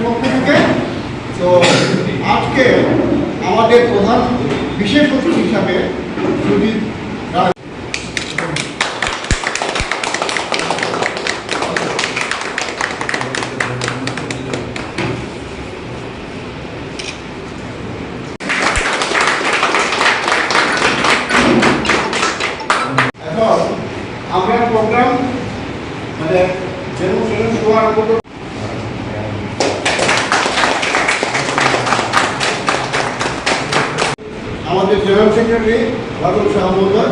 পক্ষ থেকে। তো আজকে আমাদের প্রধান বিশেষ অতিথি হিসাবে সুজিত আমরা প্রোগ্রাম মানে শুরু আরম্ভ করব। আমাদের জেনারেল সেক্রেটারি বাদল শাহ মহোদয়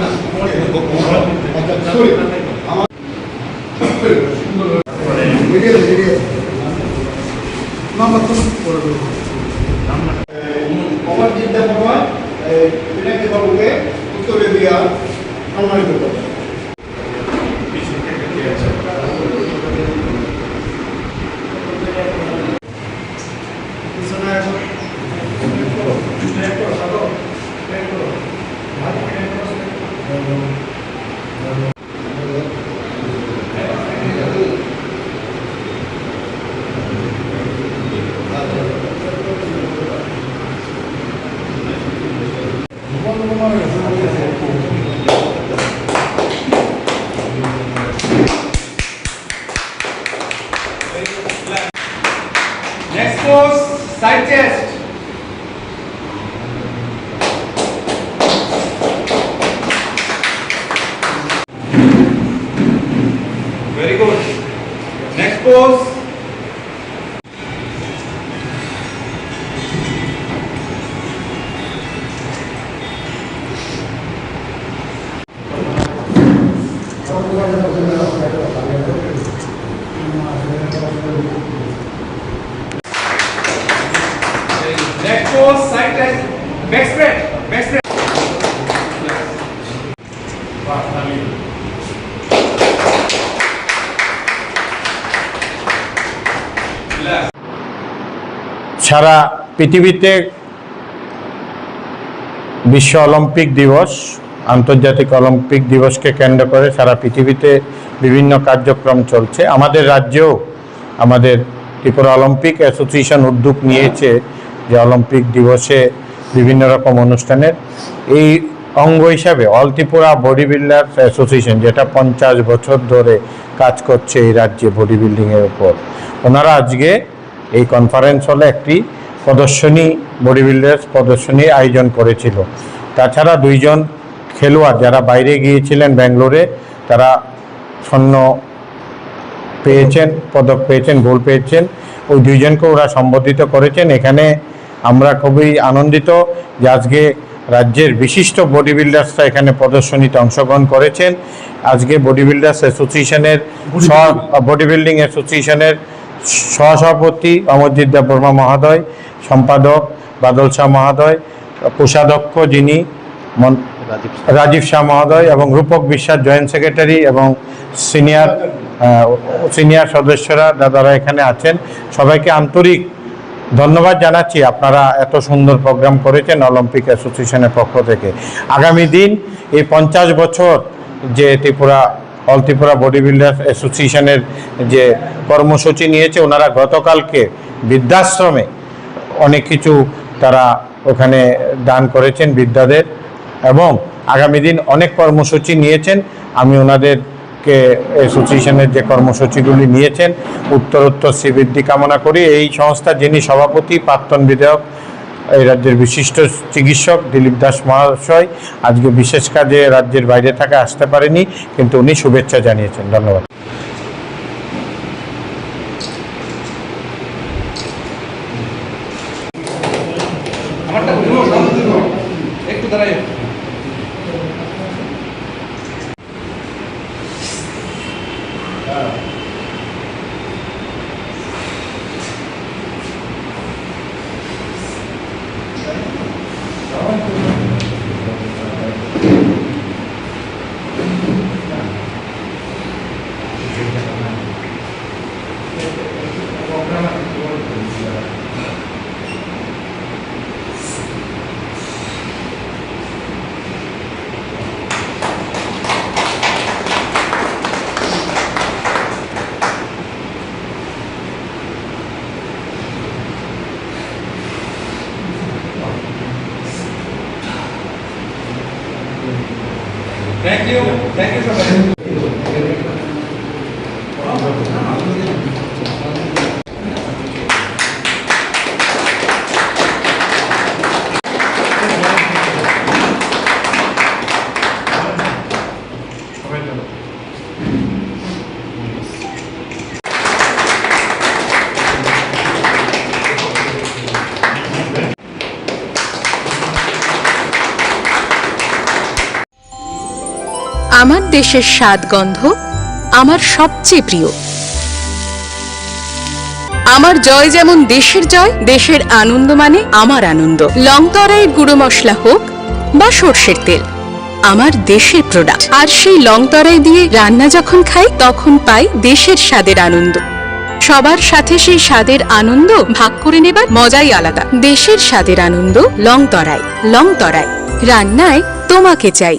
অমরজিৎ দেববর্মা পিনাকি বাবুকে উত্তরে দিয়া সম্মানিত করবেন। Next pose, side chest. Very good. Next pose. Next pose, side chest, back spread, back spread. সারা পৃথিবীতে বিশ্ব অলিম্পিক দিবস, আন্তর্জাতিক অলিম্পিক দিবসকে কেন্দ্র করে সারা পৃথিবীতে বিভিন্ন কার্যক্রম চলছে। আমাদের রাজ্যেও আমাদের ত্রিপুরা অলিম্পিক অ্যাসোসিয়েশন উদ্যোগ নিয়েছে যে অলিম্পিক দিবসে বিভিন্ন রকম অনুষ্ঠানের এই অঙ্গ হিসাবে all Tripura body builders association, যেটা 50 বছর ধরে কাজ করছে এই রাজ্যে বডি বিল্ডিংয়ের উপর, ওনারা আজকে এই কনফারেন্স হলে একটি প্রদর্শনী, বডি বিল্ডার্স প্রদর্শনী আয়োজন করেছিল। তাছাড়া 2 জন খেলোয়াড় যারা বাইরে গিয়েছিলেন ব্যাঙ্গালোরে, তারা স্বর্ণ পেয়েছেন, পদক পেয়েছেন, গোল্ড পেয়েছেন। ওই 2 জনকে ওরা সম্বোধিত করেছেন। এখানে আমরা খুবই আনন্দিত যে আজকে রাজ্যের বিশিষ্ট বডি বিল্ডার্সরা এখানে প্রদর্শনীতে অংশগ্রহণ করেছেন। আজকে বডি বিল্ডার্স অ্যাসোসিয়েশনের বডি বিল্ডিং অ্যাসোসিয়েশনের সহসভাপতি অমরজিৎ দেববর্মা মহোদয়, সম্পাদক বাদল শাহ মহোদয়, কোষাধ্যক্ষ যিনি রাজীব শাহ মহোদয় এবং রূপক বিশ্বাস জয়েন্ট সেক্রেটারি এবং সিনিয়র সদস্যরা দাদারা এখানে আছেন। সবাইকে আন্তরিক ধন্যবাদ জানাচ্ছি। আপনারা এত সুন্দর প্রোগ্রাম করেছেন অলিম্পিক অ্যাসোসিয়েশনের পক্ষ থেকে। আগামী দিন এই 50 বছর যে অল ত্রিপুরা বডি বিল্ডার্স অ্যাসোসিয়েশনের যে কর্মসূচি নিয়েছে, ওনারা গতকালকে বৃদ্ধাশ্রমে অনেক কিছু তারা ওখানে দান করেছেন বিদ্যাদের, এবং আগামী দিন অনেক কর্মসূচি নিয়েছেন। আমি ওনাদেরকে অ্যাসোসিয়েশনের যে কর্মসূচিগুলি নিয়েছেন উত্তরোত্তর শ্রীবৃদ্ধি কামনা করি। এই সংস্থার যিনি সভাপতি, প্রাক্তন বিধায়ক, এই রাজ্যের বিশিষ্ট চিকিৎসক দিলীপ দাস মহাশয় আজকে বিশেষ কাজে রাজ্যের বাইরে থেকে আসতে পারেনি, কিন্তু উনি শুভেচ্ছা জানিয়েছেন। ধন্যবাদ। একটু দাঁড়াই। থ্যাংক ইউ সবাই। আমার দেশের স্বাদ গন্ধ আমার সবচেয়ে প্রিয়। আমার জয় যেমন দেশের জয়, দেশের আনন্দ মানে আমার আনন্দ। লং তরাইয়ের গুঁড়ো মশলা হোক বা সর্ষের তেল, আমার দেশের প্রোডাক্ট। আর সেই লং তরাই দিয়ে রান্না যখন খাই তখন পাই দেশের স্বাদের আনন্দ। সবার সাথে সেই স্বাদের আনন্দ ভাগ করে নেবার মজাই আলাদা। দেশের স্বাদের আনন্দ লং তরাই। লং তরাই, রান্নায় তোমাকে চাই।